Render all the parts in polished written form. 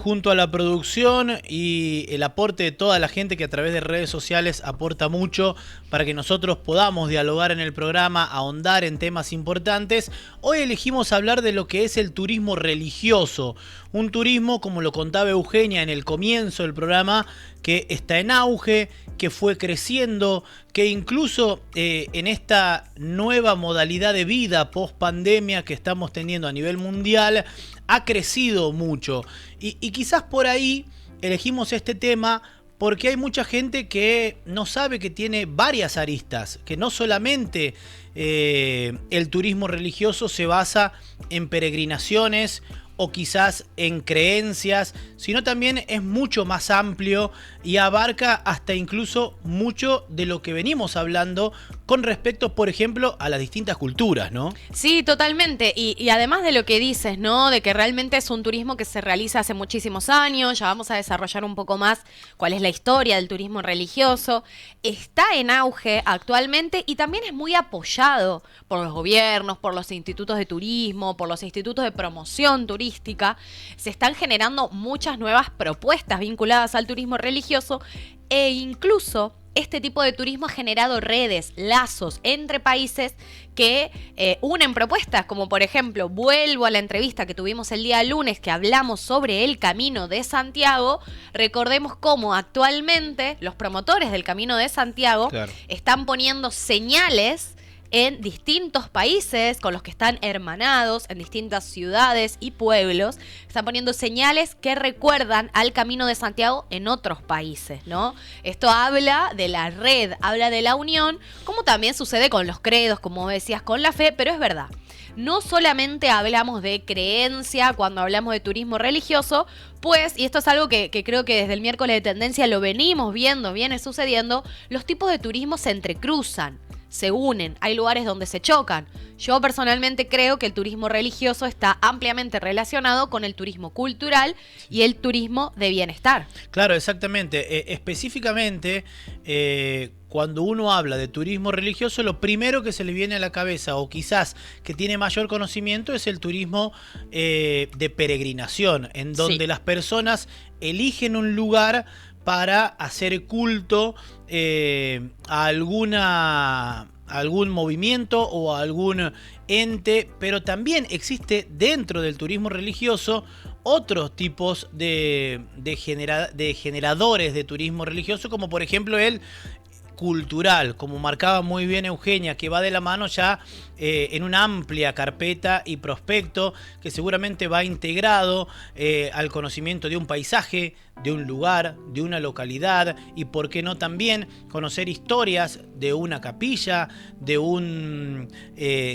Junto a la producción y el aporte de toda la gente que a través de redes sociales aporta mucho para que nosotros podamos dialogar en el programa, ahondar en temas importantes, hoy elegimos hablar de lo que es el turismo religioso. Un turismo, como lo contaba Eugenia en el comienzo del programa, que está en auge, que fue creciendo, que incluso en esta nueva modalidad de vida post pandemia que estamos teniendo a nivel mundial, ha crecido mucho. Y quizás por ahí elegimos este tema porque hay mucha gente que no sabe que tiene varias aristas, que no solamente el turismo religioso se basa en peregrinaciones o quizás en creencias, sino también es mucho más amplio y abarca hasta incluso mucho de lo que venimos hablando con respecto, por ejemplo, a las distintas culturas, ¿no? Sí, totalmente. Y además de lo que dices, ¿no? De que realmente es un turismo que se realiza hace muchísimos años, ya vamos a desarrollar un poco más cuál es la historia del turismo religioso. Está en auge actualmente y también es muy apoyado por los gobiernos, por los institutos de turismo, por los institutos de promoción turística. Se están generando muchas nuevas propuestas vinculadas al turismo religioso e incluso este tipo de turismo ha generado redes, lazos entre países que unen propuestas, como por ejemplo, vuelvo a la entrevista que tuvimos el día lunes que hablamos sobre el Camino de Santiago. Recordemos cómo actualmente los promotores del Camino de Santiago están poniendo señales en distintos países con los que están hermanados, en distintas ciudades y pueblos, están poniendo señales que recuerdan al Camino de Santiago en otros países, ¿no? Esto habla de la red, habla de la unión, como también sucede con los credos, como decías, con la fe, pero es verdad. No solamente hablamos de creencia cuando hablamos de turismo religioso, pues, y esto es algo que creo que desde el miércoles de tendencia lo venimos viendo, viene sucediendo, los tipos de turismo se entrecruzan, se unen, hay lugares donde se chocan. Yo personalmente creo que el turismo religioso está ampliamente relacionado con el turismo cultural y el turismo de bienestar. Claro, exactamente. Específicamente, cuando uno habla de turismo religioso, lo primero que se le viene a la cabeza, o quizás que tiene mayor conocimiento, es el turismo de peregrinación, en donde las personas eligen un lugar para hacer culto a algún movimiento o a algún ente, pero también existe dentro del turismo religioso otros tipos de generadores de turismo religioso, como por ejemplo el cultural, como marcaba muy bien Eugenia, que va de la mano ya en una amplia carpeta y prospecto que seguramente va integrado al conocimiento de un paisaje, de un lugar, de una localidad y por qué no también conocer historias de una capilla, de un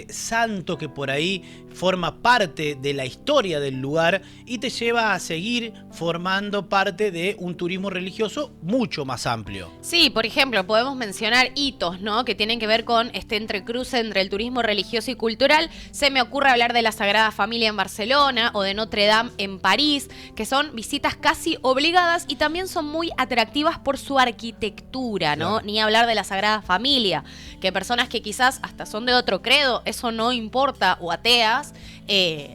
santo que por ahí forma parte de la historia del lugar y te lleva a seguir formando parte de un turismo religioso mucho más amplio. Sí, por ejemplo, podemos mencionar hitos, ¿no? Que tienen que ver con este entrecruce entre el turismo religioso y cultural. Se me ocurre hablar de la Sagrada Familia en Barcelona o de Notre Dame en París, que son visitas casi obligadas y también son muy atractivas por su arquitectura, ¿no? Claro. Ni hablar de la Sagrada Familia, que personas que quizás hasta son de otro credo, eso no importa, o ateas,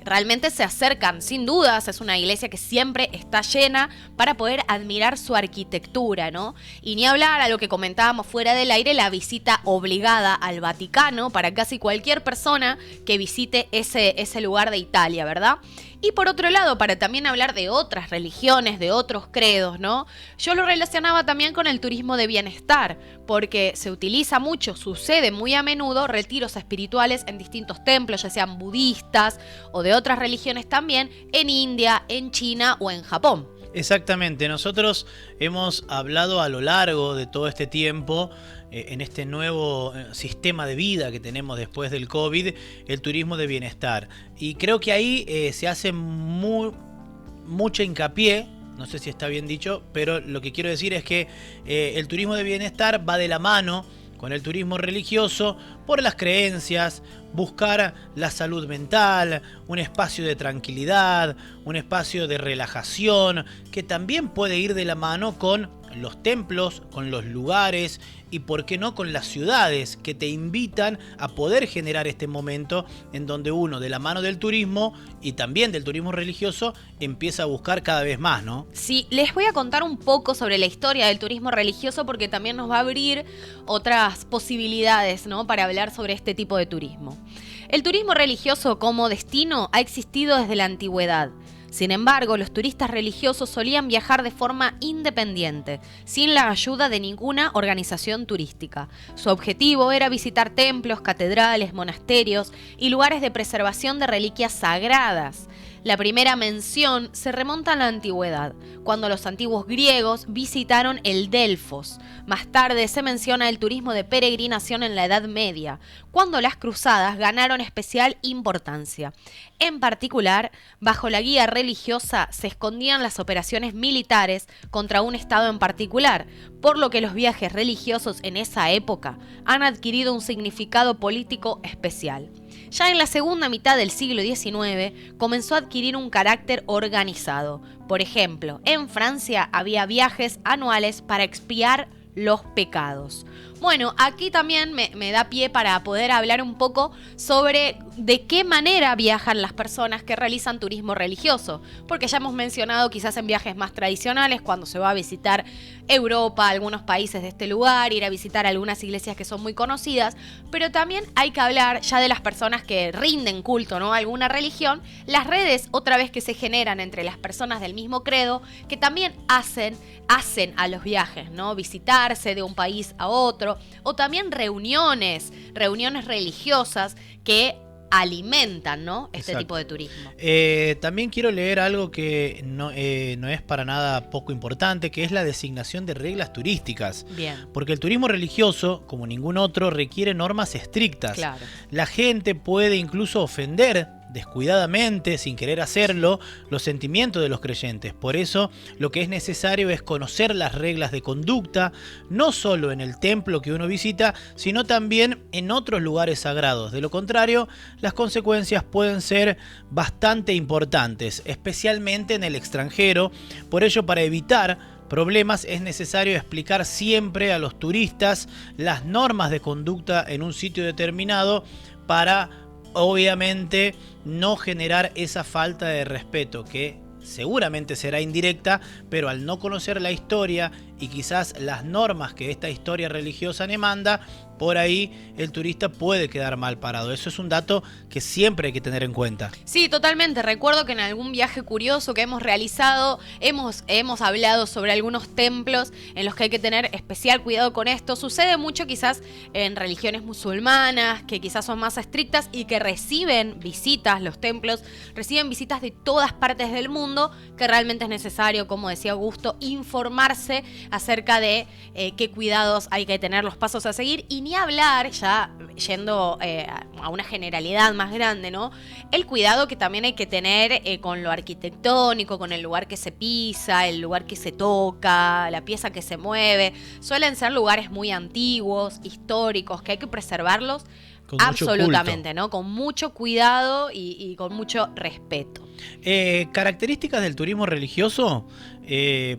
realmente se acercan, sin dudas. Es una iglesia que siempre está llena para poder admirar su arquitectura, ¿no? Y ni hablar a lo que comentábamos fuera del aire, la visita obligada al Vaticano para casi cualquier persona que visite ese lugar de Italia, ¿verdad? Y por otro lado, para también hablar de otras religiones, de otros credos, ¿no? Yo lo relacionaba también con el turismo de bienestar, porque se utiliza mucho, sucede muy a menudo, retiros espirituales en distintos templos, ya sean budistas o de otras religiones también, en India, en China o en Japón. Exactamente, nosotros hemos hablado a lo largo de todo este tiempo en este nuevo sistema de vida que tenemos después del COVID, el turismo de bienestar. Y creo que ahí se hace mucha hincapié, no sé si está bien dicho, pero lo que quiero decir es que el turismo de bienestar va de la mano con el turismo religioso por las creencias, buscar la salud mental, un espacio de tranquilidad, un espacio de relajación, que también puede ir de la mano con los templos, con los lugares y por qué no con las ciudades que te invitan a poder generar este momento en donde uno, de la mano del turismo y también del turismo religioso, empieza a buscar cada vez más, ¿no? Sí, les voy a contar un poco sobre la historia del turismo religioso porque también nos va a abrir otras posibilidades, ¿no?, para hablar sobre este tipo de turismo. El turismo religioso como destino ha existido desde la antigüedad. Sin embargo, los turistas religiosos solían viajar de forma independiente, sin la ayuda de ninguna organización turística. Su objetivo era visitar templos, catedrales, monasterios y lugares de preservación de reliquias sagradas. La primera mención se remonta a la antigüedad, cuando los antiguos griegos visitaron el Delfos. Más tarde se menciona el turismo de peregrinación en la Edad Media, cuando las cruzadas ganaron especial importancia. En particular, bajo la guía religiosa se escondían las operaciones militares contra un estado en particular, por lo que los viajes religiosos en esa época han adquirido un significado político especial. Ya en la segunda mitad del siglo XIX comenzó a adquirir un carácter organizado. Por ejemplo, en Francia había viajes anuales para expiar los pecados. Bueno, aquí también me da pie para poder hablar un poco sobre de qué manera viajan las personas que realizan turismo religioso, porque ya hemos mencionado quizás en viajes más tradicionales, cuando se va a visitar Europa, algunos países de este lugar, ir a visitar algunas iglesias que son muy conocidas, pero también hay que hablar ya de las personas que rinden culto, ¿no?, a alguna religión, las redes otra vez que se generan entre las personas del mismo credo, que también hacen a los viajes, ¿no?, visitarse de un país a otro, o también reuniones religiosas que alimentan, ¿no?, este tipo de turismo. También quiero leer algo que no es para nada poco importante, que es la designación de reglas turísticas. Bien. Porque el turismo religioso, como ningún otro, requiere normas estrictas. Claro. La gente puede incluso ofender descuidadamente, sin querer hacerlo, los sentimientos de los creyentes. Por eso, lo que es necesario es conocer las reglas de conducta, no solo en el templo que uno visita, sino también en otros lugares sagrados. De lo contrario, las consecuencias pueden ser bastante importantes, especialmente en el extranjero. Por ello, para evitar problemas, es necesario explicar siempre a los turistas las normas de conducta en un sitio determinado para, obviamente, no generar esa falta de respeto que seguramente será indirecta, pero al no conocer la historia y quizás las normas que esta historia religiosa demanda, por ahí el turista puede quedar mal parado. Eso es un dato que siempre hay que tener en cuenta. Sí, totalmente. Recuerdo que en algún viaje curioso que hemos realizado hemos hablado sobre algunos templos en los que hay que tener especial cuidado con esto. Sucede mucho quizás en religiones musulmanas, que quizás son más estrictas y que reciben visitas, los templos reciben visitas de todas partes del mundo, que realmente es necesario, como decía Augusto, informarse acerca de qué cuidados hay que tener, los pasos a seguir, y ni hablar, ya yendo a una generalidad más grande, ¿no?, el cuidado que también hay que tener con lo arquitectónico, con el lugar que se pisa, el lugar que se toca, la pieza que se mueve. Suelen ser lugares muy antiguos, históricos, que hay que preservarlos Con absolutamente, ¿no?, con mucho cuidado y con mucho respeto. Características del turismo religioso.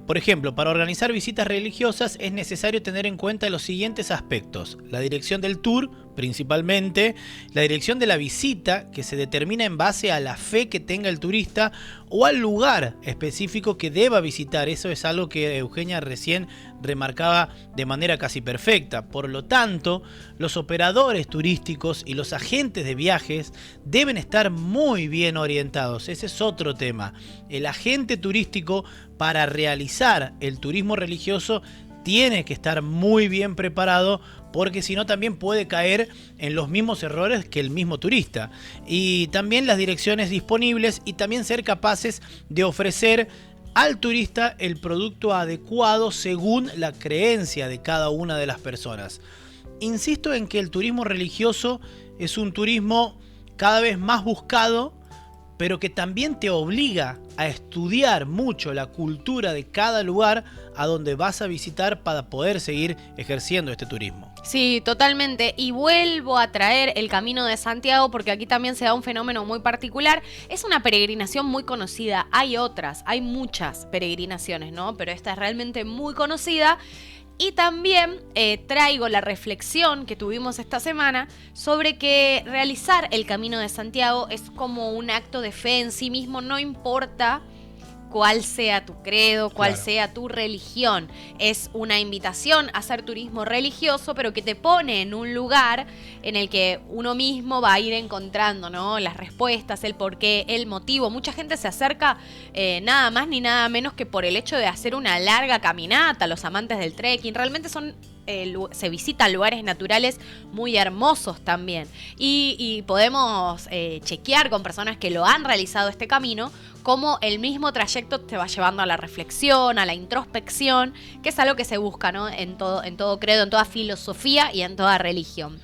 Por ejemplo, para organizar visitas religiosas es necesario tener en cuenta los siguientes aspectos: la dirección del tour, principalmente, la dirección de la visita, que se determina en base a la fe que tenga el turista o al lugar específico que deba visitar. Eso es algo que Eugenia recién remarcaba de manera casi perfecta. Por lo tanto, los operadores turísticos y los agentes de viajes deben estar muy bien orientados. Ese es otro tema. El agente turístico, para realizar el turismo religioso, tiene que estar muy bien preparado, porque si no también puede caer en los mismos errores que el mismo turista. Y también las direcciones disponibles, y también ser capaces de ofrecer al turista el producto adecuado según la creencia de cada una de las personas. Insisto en que el turismo religioso es un turismo cada vez más buscado, pero que también te obliga a estudiar mucho la cultura de cada lugar a donde vas a visitar para poder seguir ejerciendo este turismo. Sí, totalmente. Y vuelvo a traer el Camino de Santiago porque aquí también se da un fenómeno muy particular. Es una peregrinación muy conocida. Hay otras, hay muchas peregrinaciones, ¿no? Pero esta es realmente muy conocida. Y también traigo la reflexión que tuvimos esta semana sobre que realizar el Camino de Santiago es como un acto de fe en sí mismo, no importa cuál sea tu credo, cuál sea tu religión. Es una invitación a hacer turismo religioso, pero que te pone en un lugar en el que uno mismo va a ir encontrando, ¿no? Las respuestas, el porqué, el motivo. Mucha gente se acerca nada más ni nada menos que por el hecho de hacer una larga caminata. Los amantes del trekking realmente se visitan lugares naturales muy hermosos también. Y podemos chequear con personas que lo han realizado este camino cómo el mismo trayecto te va llevando a la reflexión, a la introspección, que es algo que se busca, ¿no? En todo credo, en toda filosofía y en toda religión.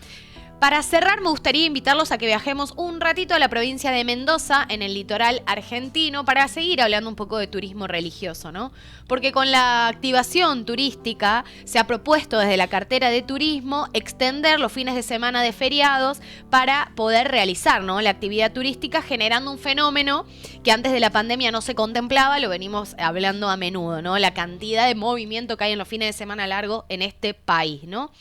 Para cerrar, me gustaría invitarlos a que viajemos un ratito a la provincia de Mendoza, en el litoral argentino, para seguir hablando un poco de turismo religioso, ¿no? Porque con la activación turística se ha propuesto desde la cartera de turismo extender los fines de semana de feriados para poder realizar, ¿no?, la actividad turística, generando un fenómeno que antes de la pandemia no se contemplaba, lo venimos hablando a menudo, ¿no? La cantidad de movimiento que hay en los fines de semana largos en este país, ¿no?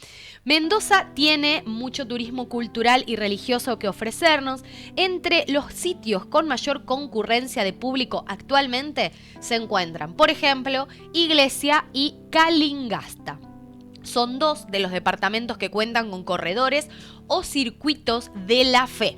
Mendoza tiene mucho turismo cultural y religioso que ofrecernos. Entre los sitios con mayor concurrencia de público actualmente se encuentran, por ejemplo, Iglesia y Calingasta. Son dos de los departamentos que cuentan con corredores o circuitos de la fe.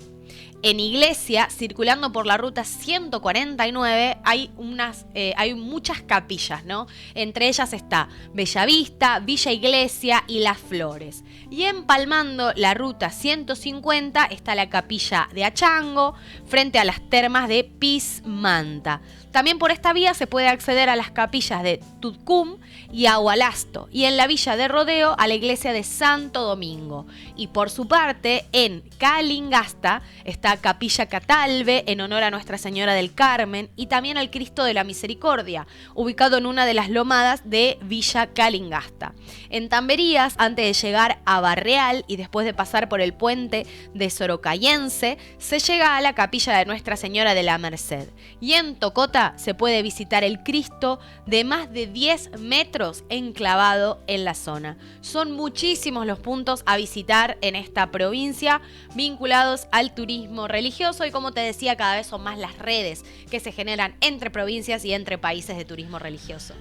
En Iglesia, circulando por la ruta 149, hay muchas capillas, ¿no? Entre ellas está Bellavista, Villa Iglesia y Las Flores. Y empalmando la ruta 150 está la capilla de Achango, frente a las termas de Pismanta. También por esta vía se puede acceder a las capillas de Tutcum y Agualasto, y en la villa de Rodeo a la iglesia de Santo Domingo. Y por su parte, en Calingasta está Capilla Catalve, en honor a Nuestra Señora del Carmen, y también al Cristo de la Misericordia, ubicado en una de las lomadas de Villa Calingasta. En Tamberías, antes de llegar a Barreal y después de pasar por el puente de Sorocayense, se llega a la capilla de Nuestra Señora de la Merced. Y en Tocota se puede visitar el Cristo de más de 10 metros enclavado en la zona. Son muchísimos los puntos a visitar en esta provincia vinculados al turismo religioso y, como te decía, cada vez son más las redes que se generan entre provincias y entre países de turismo religioso.